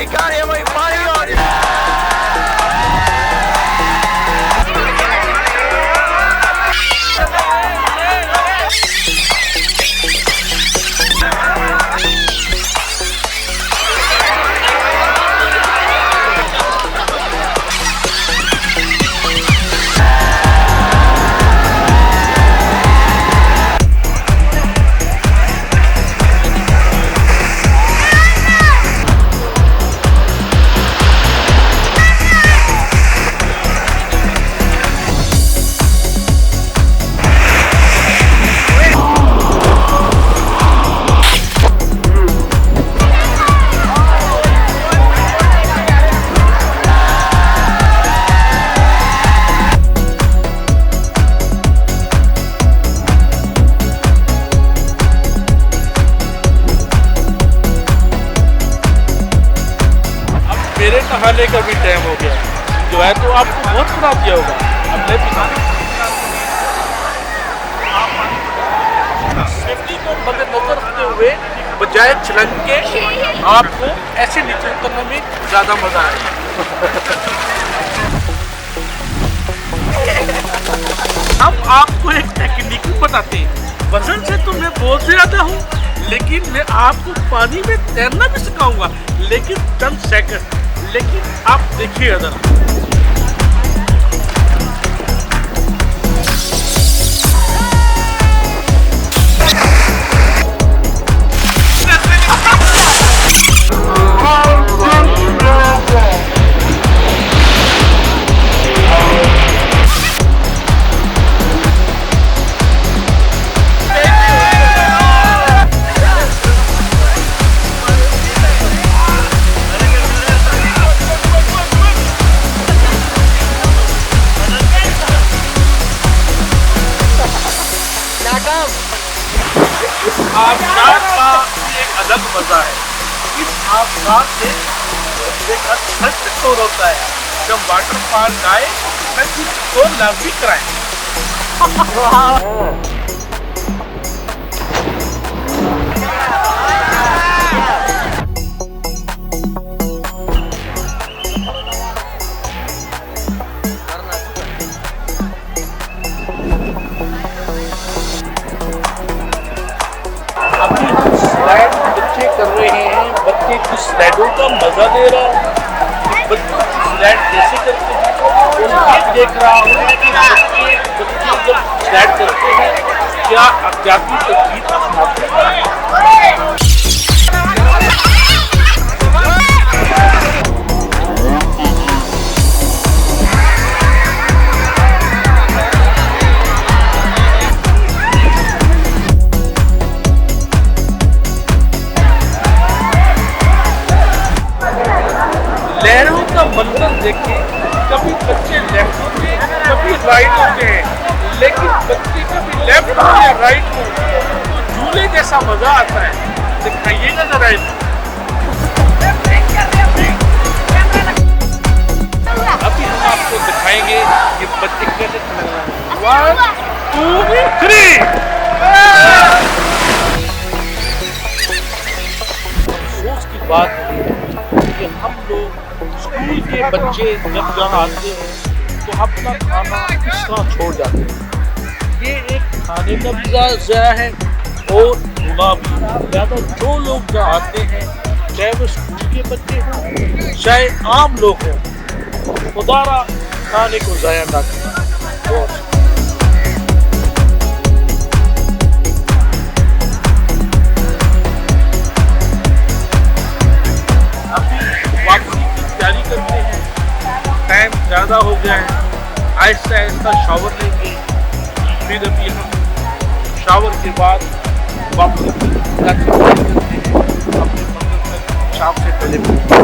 निकाल है वही पानी और मेरे नहाने का भी टाइम हो गया जो है तो आपको बहुत खराब किया होगा। अब मैं सेफ्टी को मद्देनजर रखते हुए बजाय छलंग के आपको ऐसे नीचे उतरने में ज़्यादा मज़ा आएगा। हम आपको एक टेक्निक बताते हैं। वजन से तो मैं बहुत ज़्यादा हूँ, लेकिन मैं आपको पानी में तैरना भी सिखाऊंगा, लेकिन 10 सेकंड। लेकिन आप देखिए जरा, आबशार का एक अलग मजा है। इस आबशार से एक अच्छा शोर होता है। जब वाटर पार्क आए मैं कुछ लाभ भी कराए। अभी हम स्लाइड बच्चे कर रहे हैं, बच्चे कुछ स्लाइडों का मजा ले रहा हूँ। बच्चों की स्लाइड कैसे करते हैं उनके देख रहा हूँ कि बच्चे जब स्लाइड करते हैं क्या अध्यात्मिक तकलीफ अपनाते हैं। लहरों का मंजर देखे कभी बच्चे लेफ्ट होते हैं, कभी राइट होते हैं, लेकिन बच्चे कभी लेफ्ट हो या राइट हो तो झूले जैसा मजा आता है। दिखाइएगा जरा इनको। अभी हम आपको दिखाएंगे कि बच्चे कैसे चल रहे हैं। 1 2 3। अफसोस की बात है कि हम लोग स्कूल के बच्चे जब यहाँ आते हैं तो अपना खाना इस तरह छोड़ जाते हैं। ये एक खाने का भी ज़ाया है और गुनाह भी। ज़्यादा जो लोग यहाँ आते हैं, चाहे वो स्कूल के बच्चे हों चाहे आम लोग हों, खुदारा खाने को ज़ाया ना करें। और तैयारी करते हैं, टाइम ज़्यादा हो गया है। आहिस्ता आहिस्ता शावर लेंगे, फिर अभी हम शावर के बाद वापस करते हैं अपने मंदिर तक शाम से पहले।